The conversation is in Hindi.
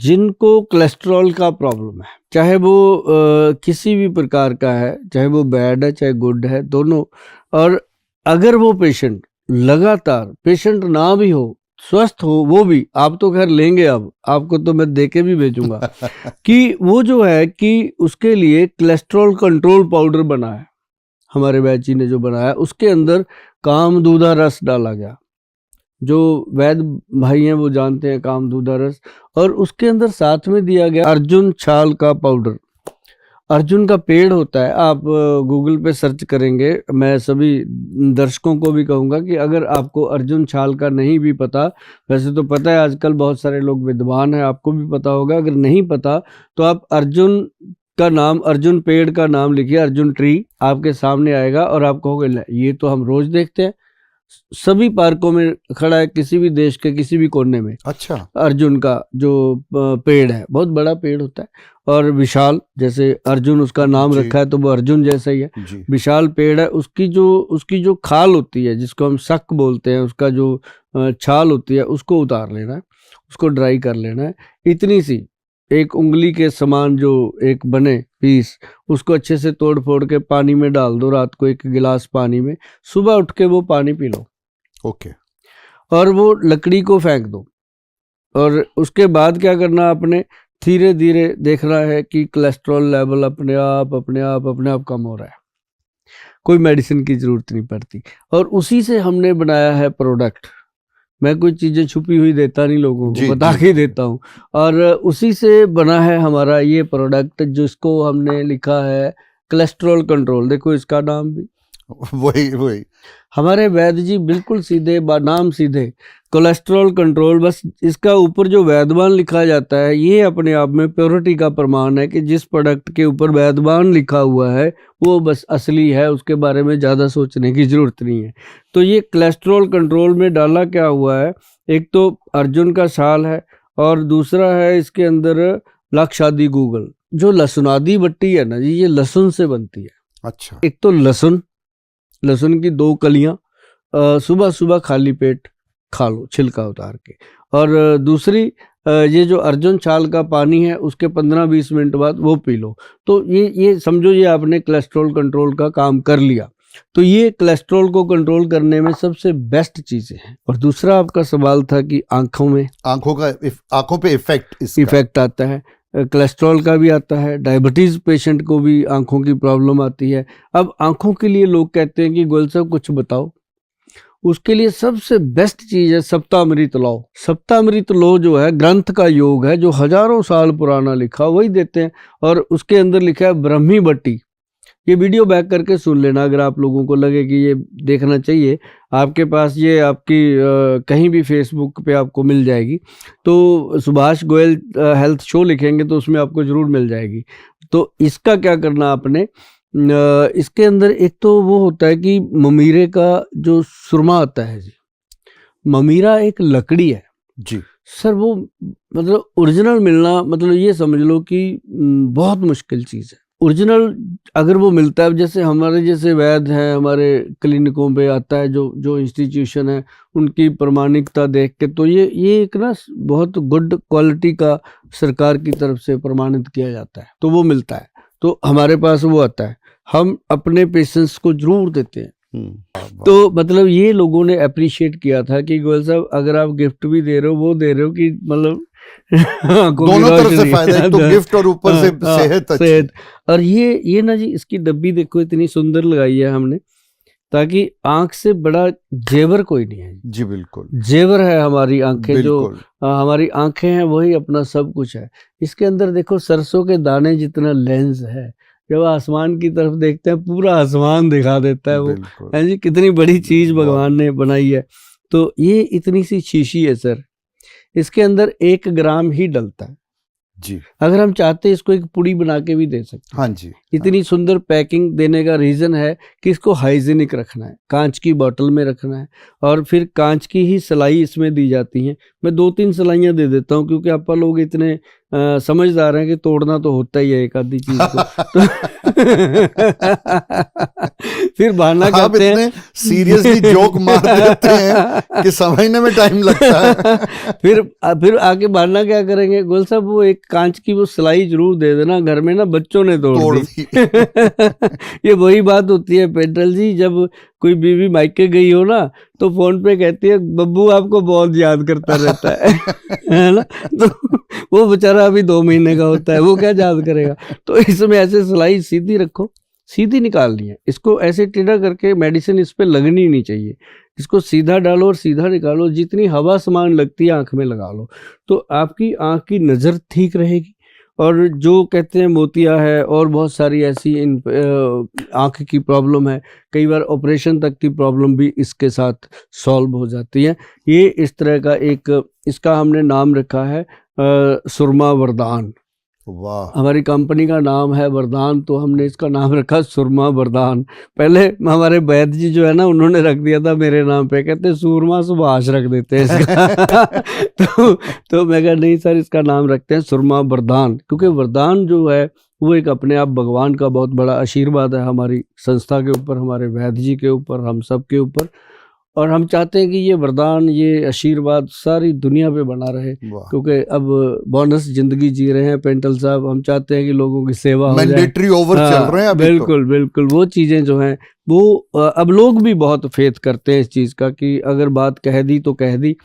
जिनको कोलेस्ट्रॉल का प्रॉब्लम है, चाहे वो किसी भी प्रकार का है, चाहे वो बैड है चाहे गुड है, दोनों, और अगर वो पेशेंट लगातार, पेशेंट ना भी हो, स्वस्थ हो वो भी, आप तो खैर लेंगे, अब आपको तो मैं दे के भी भेजूंगा कि वो जो है कि उसके लिए कोलेस्ट्रॉल कंट्रोल पाउडर बना है, हमारे वैद्य जी ने जो बनाया, उसके अंदर कामदूधा रस डाला गया। जो वैद्य भाई हैं वो जानते हैं कामदूधा रस, और उसके अंदर साथ में दिया गया अर्जुन छाल का पाउडर। अर्जुन का पेड़ होता है, आप गूगल पे सर्च करेंगे, मैं सभी दर्शकों को भी कहूँगा कि अगर आपको अर्जुन छाल का नहीं भी पता, वैसे तो पता है आजकल बहुत सारे लोग विद्वान हैं, आपको भी पता होगा, अगर नहीं पता तो आप अर्जुन का नाम, अर्जुन पेड़ का नाम लिखिए, अर्जुन ट्री आपके सामने आएगा और आप कहोगे ये तो हम रोज देखते हैं, सभी पार्कों में खड़ा है, किसी भी देश के किसी भी कोने में। अच्छा। अर्जुन का जो पेड़ है, बहुत बड़ा पेड़ होता है, और विशाल, जैसे अर्जुन उसका नाम रखा है तो वो अर्जुन जैसा ही है, विशाल पेड़ है। उसकी जो खाल होती है, जिसको हम शक बोलते हैं, उसका जो छाल होती है, उसको उतार लेना है, उसको ड्राई कर लेना है, इतनी सी एक उंगली के समान जो एक बने पीस, उसको अच्छे से तोड़ फोड़ के पानी में डाल दो, रात को 1 गिलास पानी में, सुबह उठ के वो पानी पी लो। ओके। और वो लकड़ी को फेंक दो, और उसके बाद क्या करना, आपने धीरे धीरे देखना है कि कोलेस्ट्रॉल लेवल अपने आप कम हो रहा है, कोई मेडिसिन की जरूरत नहीं पड़ती। और उसी से हमने बनाया है प्रोडक्ट, मैं कोई चीज़ें छुपी हुई देता नहीं, लोगों को बता के देता हूँ, और उसी से बना है हमारा ये प्रोडक्ट, जिसको हमने लिखा है कोलेस्ट्रॉल कंट्रोल। देखो इसका नाम भी वही हमारे वैद्य जी बिल्कुल सीधे, नाम सीधे, कोलेस्ट्रॉल कंट्रोल, बस इसका ऊपर जो वैद्यवान लिखा जाता है, ये अपने आप में प्योरिटी का प्रमाण है कि जिस प्रोडक्ट के ऊपर वैद्यवान लिखा हुआ है वो बस असली है, उसके बारे में ज़्यादा सोचने की ज़रूरत नहीं है। तो ये कोलेस्ट्रॉल कंट्रोल में डाला क्या हुआ है, एक तो अर्जुन का छाल है, और दूसरा है इसके अंदर लाक्षादी गूगल, जो लहसुनादी बट्टी है ना जी, ये लहसुन से बनती है। अच्छा। एक तो लहसुन की 2 कलियां सुबह सुबह खाली पेट खा लो, छिलका उतार के, और दूसरी ये जो अर्जुन छाल का पानी है, उसके 15-20 मिनट बाद वो पी लो। तो ये समझो ये आपने कोलेस्ट्रॉल कंट्रोल का काम कर लिया। तो ये कोलेस्ट्रॉल को कंट्रोल करने में सबसे बेस्ट चीजें हैं। और दूसरा आपका सवाल था कि आंखों पे इफेक्ट आता है, कोलेस्ट्रॉल का भी आता है, डायबिटीज पेशेंट को भी आंखों की प्रॉब्लम आती है। अब आंखों के लिए लोग कहते हैं कि गोयल साहब कुछ बताओ, उसके लिए सबसे बेस्ट चीज है सप्तामृत लो। सप्तामृत लो जो है ग्रंथ का योग है, जो हजारों साल पुराना लिखा, वही देते हैं, और उसके अंदर लिखा है ब्रह्मी बट्टी। ये वीडियो बैक करके सुन लेना, अगर आप लोगों को लगे कि ये देखना चाहिए, आपके पास ये आपकी कहीं भी फेसबुक पे आपको मिल जाएगी, तो सुभाष गोयल हेल्थ शो लिखेंगे तो उसमें आपको जरूर मिल जाएगी। तो इसका क्या करना आपने, इसके अंदर एक तो वो होता है कि ममीरे का जो सुरमा आता है जी, ममीरा एक लकड़ी है जी सर, वो मतलब ओरिजिनल मिलना, मतलब ये समझ लो कि बहुत मुश्किल चीज़ है। ओरिजिनल अगर वो मिलता है, जैसे हमारे जैसे वैद्य हैं, हमारे क्लिनिकों पे आता है जो इंस्टीट्यूशन है, उनकी प्रमाणिकता देख के, तो ये एक ना बहुत गुड क्वालिटी का सरकार की तरफ से प्रमाणित किया जाता है, तो वो मिलता है, तो हमारे पास वो आता है, हम अपने पेशेंट्स को जरूर देते हैं। तो मतलब ये लोगों ने अप्रिशिएट किया था कि गोयल साहब अगर आप गिफ्ट भी दे रहे हो, वो दे रहे हो कि मतलब दोनों तरफ से फायदा, तो गिफ्ट और ऊपर से सेहत। और ये ना जी, इसकी डब्बी देखो इतनी सुंदर लगाई है हमने, ताकि आंख से बड़ा जेवर कोई नहीं है जी। बिल्कुल जेवर है हमारी आंखें, जो हमारी आंखें हैं वही अपना सब कुछ है। इसके अंदर देखो सरसों के दाने जितना लेंस है, जब आसमान की तरफ देखते हैं पूरा आसमान दिखा देता है वो, है जी, कितनी बड़ी चीज भगवान ने बनाई है। तो ये इतनी सी शीशी है सर, इसके अंदर 1 ग्राम ही डलता है जी। अगर हम चाहते हैं इसको एक पुड़ी बना के भी दे सकते हैं। हाँ जी। इतनी सुंदर पैकिंग देने का रीजन है कि इसको हाइजीनिक रखना है, कांच की बोतल में रखना है, और फिर कांच की ही सिलाई इसमें दी जाती है। मैं 2-3 सिलाइयाँ दे देता हूँ, क्योंकि आप लोग इतने समझदार हैं कि तोड़ना तो होता ही है एक आधी चीज को। तो फिर बहाना आप करते हैं, इतने सीरियसली जोक मार देते हैं कि समझने में टाइम लगता है। फिर आके बहाना क्या करेंगे, गोल साहब वो एक कांच की वो सिलाई जरूर दे देना, घर में ना बच्चों ने तोड़ दी। ये वही बात होती है पेंटल जी, जब कोई बीवी मायके गई हो ना तो फोन पे कहती है बब्बू आपको बहुत याद करता रहता है ना। तो वो बेचारा अभी 2 महीने का होता है, वो क्या याद करेगा। तो इसमें ऐसे सिलाई सीधी रखो, सीधी निकालनी है इसको, ऐसे टेढ़ा करके मेडिसिन इस पे लगनी नहीं चाहिए, इसको सीधा डालो और सीधा निकालो, जितनी हवा समान लगती है आंख में लगा लो, तो आपकी आंख की नज़र ठीक रहेगी। और जो कहते हैं मोतिया है और बहुत सारी ऐसी आंख की प्रॉब्लम है, कई बार ऑपरेशन तक की प्रॉब्लम भी इसके साथ सॉल्व हो जाती है। ये इस तरह का एक, इसका हमने नाम रखा है सुरमा वरदान। वाह, हमारी कंपनी का नाम है वरदान, तो हमने इसका नाम रखा सुरमा वरदान। पहले हमारे वैद्य जी जो है ना, उन्होंने रख दिया था मेरे नाम पे, कहते सूरमा सुभाष रख देते हैं इसका। तो मैं कहा नहीं सर, इसका नाम रखते हैं सुरमा वरदान, क्योंकि वरदान जो है वो एक अपने आप भगवान का बहुत बड़ा आशीर्वाद है हमारी संस्था के ऊपर, हमारे वैद्य जी के ऊपर, हम सब के ऊपर। और हम चाहते हैं कि ये वरदान, ये आशीर्वाद सारी दुनिया पे बना रहे, क्योंकि अब बोनस जिंदगी जी रहे हैं पेंटल साहब, हम चाहते हैं कि लोगों की सेवा हो जाए। मैंडेटरी ओवर चल रहे हैं अभी। बिल्कुल बिल्कुल, वो चीज़ें जो हैं वो अब लोग भी बहुत फेथ करते हैं इस चीज़ का, कि अगर बात कह दी तो कह दी,